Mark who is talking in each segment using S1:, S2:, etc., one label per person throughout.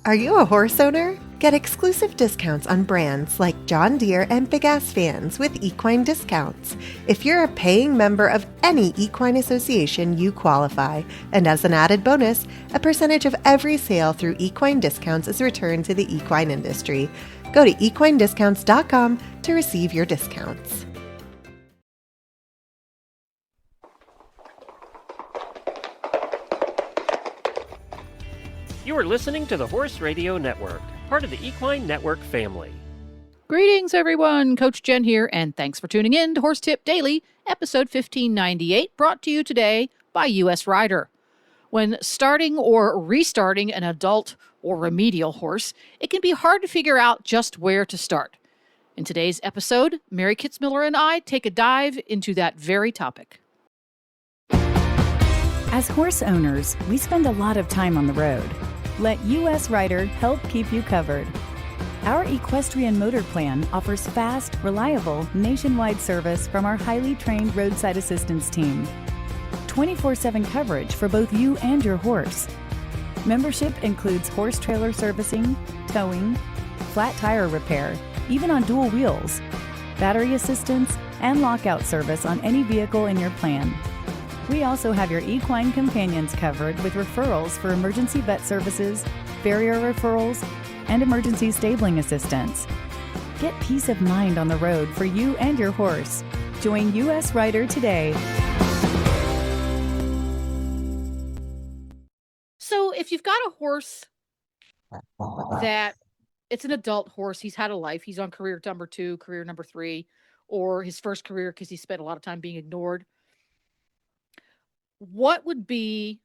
S1: Are you a horse owner? Get exclusive discounts on brands like John Deere and Big Ass Fans with equine discounts. If you're a paying member of any equine association, you qualify. And as an added bonus, a percentage of every sale through equine discounts is returned to the equine industry. Go to equinediscounts.com to receive your discounts.
S2: You are listening to the Horse Radio Network, part of the Equine Network family.
S3: Greetings, everyone. Coach Jenn here, and thanks for tuning in to Horse Tip Daily, episode 1598, brought to you today by U.S. Rider. When starting or restarting an adult or remedial horse, it can be hard to figure out just where to start. In today's episode, Mary Kitzmiller and I take a dive into that very topic.
S4: As horse owners, we spend a lot of time on the road. Let U.S. Rider help keep you covered. Our equestrian motor plan offers fast, reliable, nationwide service from our highly trained roadside assistance team. 24/7 coverage for both you and your horse. Membership includes horse trailer servicing, towing, flat tire repair, even on dual wheels, battery assistance, and lockout service on any vehicle in your plan. We also have your equine companions covered with referrals for emergency vet services, farrier referrals, and emergency stabling assistance. Get peace of mind on the road for you and your horse. Join U.S. Rider today.
S3: So if you've got a horse that it's an adult horse, he's had a life, he's on career number 2, career number 3, or his first career because he spent a lot of time being ignored, what would be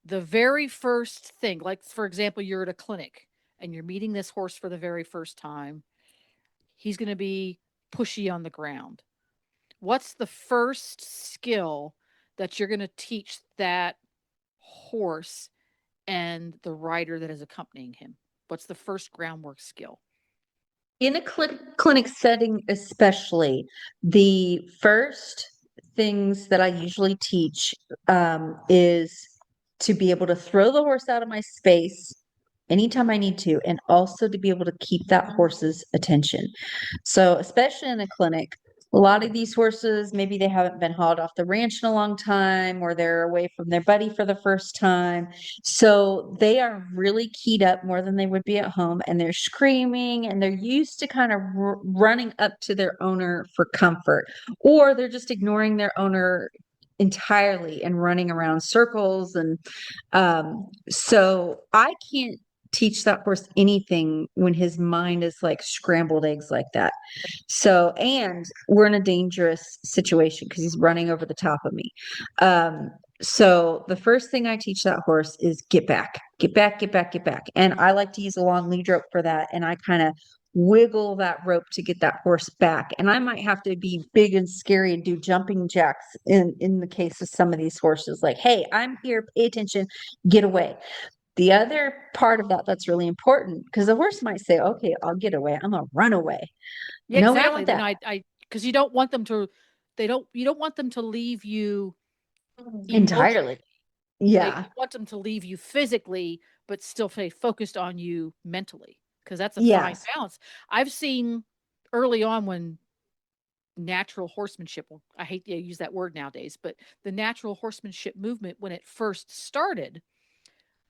S3: the very first thing? Like, for example, you're at a clinic and you're meeting this horse for the very first time. He's going to be pushy on the ground. What's the first skill that you're going to teach that horse and the rider that is accompanying him? What's the first groundwork skill?
S5: In a clinic setting, especially, the first things that I usually teach is to be able to throw the horse out of my space anytime I need to, and also to be able to keep that horse's attention. So, especially in a clinic, a lot of these horses, maybe they haven't been hauled off the ranch in a long time, or they're away from their buddy for the first time. So they are really keyed up more than they would be at home, and they're screaming, and they're used to kind of running up to their owner for comfort, or they're just ignoring their owner entirely and running around circles. And so I can't teach that horse anything when his mind is like scrambled eggs like that. So, and we're in a dangerous situation because he's running over the top of me. So the first thing I teach that horse is get back, get back, get back, get back. And I like to use a long lead rope for that. And I kind of wiggle that rope to get that horse back. And I might have to be big and scary and do jumping jacks in the case of some of these horses, like, hey, I'm here, pay attention, get away. The other part of that that's really important, because the horse might say, okay, I'll get away. I'm gonna run away.
S3: Yeah,
S5: No, we don't
S3: exactly.
S5: want
S3: Then
S5: that.
S3: because you don't want them to, you don't want them to leave you
S5: Entirely.
S3: emotionally.
S5: Yeah.
S3: You want them to leave you physically, but still stay focused on you mentally, because that's a fine
S5: Yes.
S3: balance. I've seen early on when natural horsemanship, well, I hate to use that word nowadays, but the natural horsemanship movement, when it first started,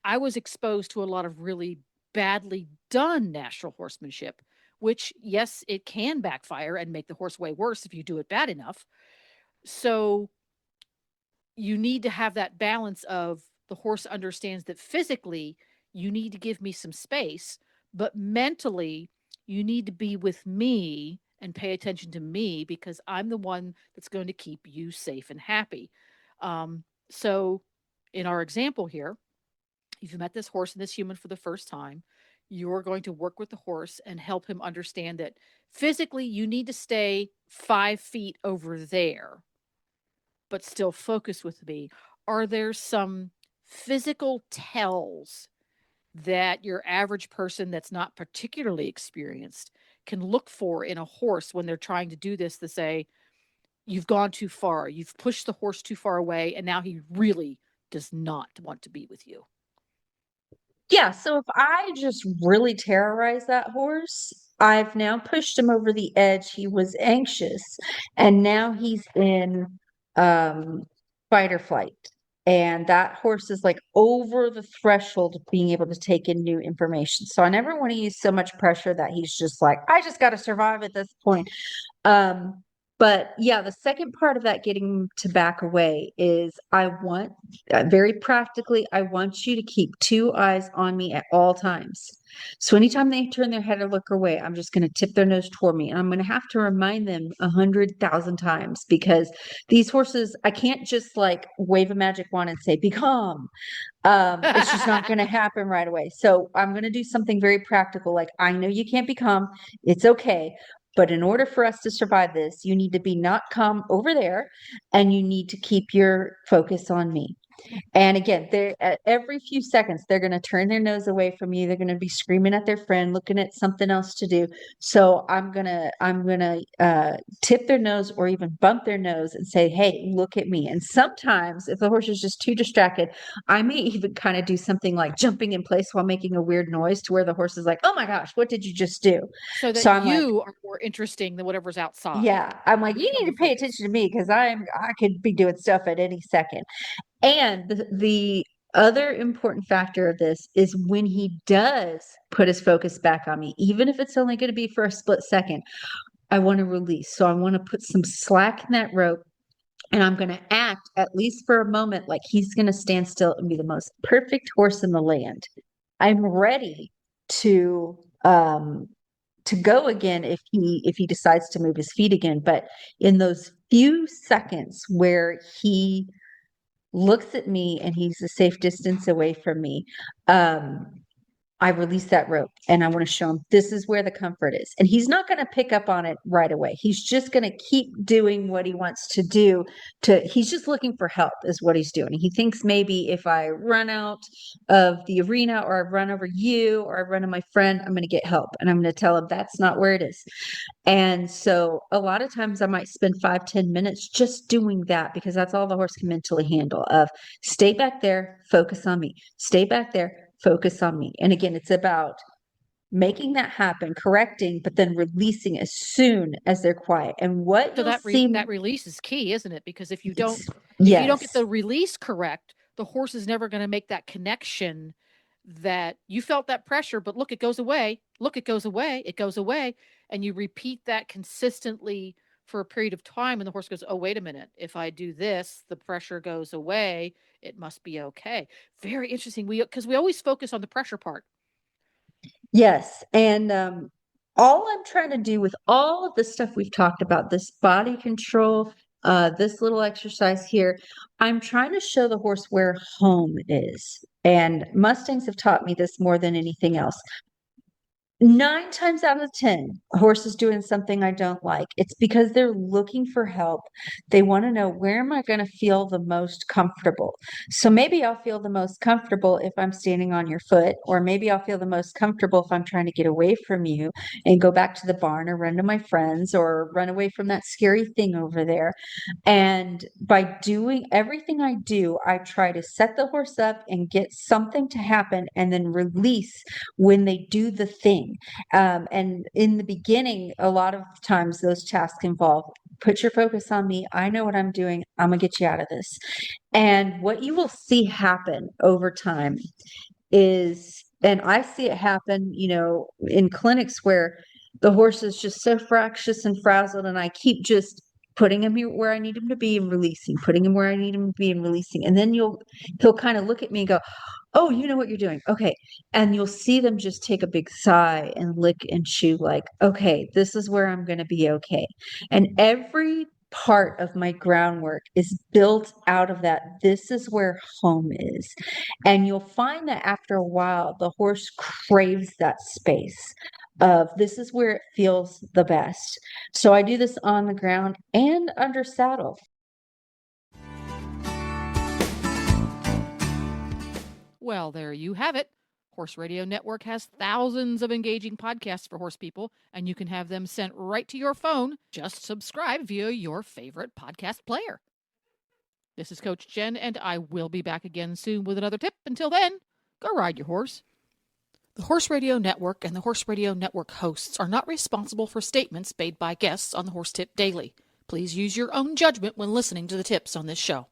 S3: I was exposed to a lot of really badly done natural horsemanship, which, yes, it can backfire and make the horse way worse if you do it bad enough. So you need to have that balance of the horse understands that physically you need to give me some space, but mentally you need to be with me and pay attention to me because I'm the one that's going to keep you safe and happy. So in our example here, if you met this horse and this human for the first time, you're going to work with the horse and help him understand that physically you need to stay 5 feet over there, but still focus with me. Are there some physical tells that your average person that's not particularly experienced can look for in a horse when they're trying to do this, to say, you've gone too far, you've pushed the horse too far away, and now he really does not want to be with you?
S5: Yeah, so if I just really terrorize that horse, I've now pushed him over the edge. He was anxious, and now he's in um fight or flight. And that horse is like over the threshold of being able to take in new information. So I never want to use so much pressure that he's just like, I just got to survive at this point. Um, but yeah, the second part of that getting to back away is I want, very practically, I want you to keep two eyes on me at all times. So anytime they turn their head or look away, I'm just going to tip their nose toward me. And I'm going to have to remind them 100,000 times because these horses, I can't just like wave a magic wand and say, be calm. It's just not going to happen right away. So I'm going to do something very practical. Like, I know you can't be calm. It's okay. But in order for us to survive this, you need to be not calm over there and you need to keep your focus on me. And again, they're at every few seconds, they're going to turn their nose away from you. They're going to be screaming at their friend, looking at something else to do. So I'm gonna tip their nose or even bump their nose and say, "Hey, look at me." And sometimes, if the horse is just too distracted, I may even kind of do something like jumping in place while making a weird noise, to where the horse is like, "Oh my gosh, what did you just do?"
S3: So that
S5: So I'm like,
S3: you are more interesting than whatever's outside.
S5: "Yeah," I'm like, "You
S3: Become
S5: need
S3: the
S5: to pay
S3: focus.
S5: attention to me because I could be doing stuff at any second." And the other important factor of this is when he does put his focus back on me, even if it's only going to be for a split second, I want to release. So I want to put some slack in that rope and I'm going to act, at least for a moment, like he's going to stand still and be the most perfect horse in the land. I'm ready to go again if he decides to move his feet again. But in those few seconds where he looks at me and he's a safe distance away from me, I release that rope and I want to show him this is where the comfort is. And he's not going to pick up on it right away. He's just going to keep doing what he wants to do. He's just looking for help is what he's doing. He thinks maybe if I run out of the arena or I run over you or I run to my friend, I'm going to get help. And I'm going to tell him that's not where it is. And so a lot of times I might spend 5-10 minutes just doing that because that's all the horse can mentally handle of stay back there, focus on me, stay back there, focus on me. And again, it's about making that happen, correcting, but then releasing as soon as they're quiet. And what
S3: So
S5: you'll
S3: that
S5: see,
S3: that release is key, isn't it? Because if you don't get
S5: yes,
S3: the release correct, the horse is never going to make that connection that you felt that pressure, but look, it goes away. Look, it goes away. It goes away. And you repeat that consistently for a period of time. And the horse goes, oh, wait a minute. If I do this, the pressure goes away. It must be okay. Very interesting. Because we always focus on the pressure part.
S5: yes. And all I'm trying to do with all of the stuff we've talked about, this body control, this little exercise here, I'm trying to show the horse where home is. And Mustangs have taught me this more than anything else. 9 times out of 10, a horse is doing something I don't like. It's because they're looking for help. They want to know, where am I going to feel the most comfortable? So maybe I'll feel the most comfortable if I'm standing on your foot, or maybe I'll feel the most comfortable if I'm trying to get away from you and go back to the barn or run to my friends or run away from that scary thing over there. And by doing everything I do, I try to set the horse up and get something to happen and then release when they do the thing. And in the beginning, a lot of times those tasks involve put your focus on me. I know what I'm doing. I'm going to get you out of this. And what you will see happen over time is, and I see it happen, in clinics where the horse is just so fractious and frazzled, and I keep just putting him where I need him to be and releasing, putting him where I need him to be and releasing. And then he'll kind of look at me and go, oh, you know what you're doing. Okay. And you'll see them just take a big sigh and lick and chew like, okay, this is where I'm going to be okay. And every part of my groundwork is built out of that. This is where home is. And you'll find that after a while, the horse craves that space of this is where it feels the best. So I do this on the ground and under saddle.
S3: Well, there you have it. Horse Radio Network has thousands of engaging podcasts for horse people, and you can have them sent right to your phone. Just subscribe via your favorite podcast player. This is Coach Jenn, and I will be back again soon with another tip. Until then, go ride your horse. The Horse Radio Network and the Horse Radio Network hosts are not responsible for statements made by guests on the Horse Tip Daily. Please use your own judgment when listening to the tips on this show.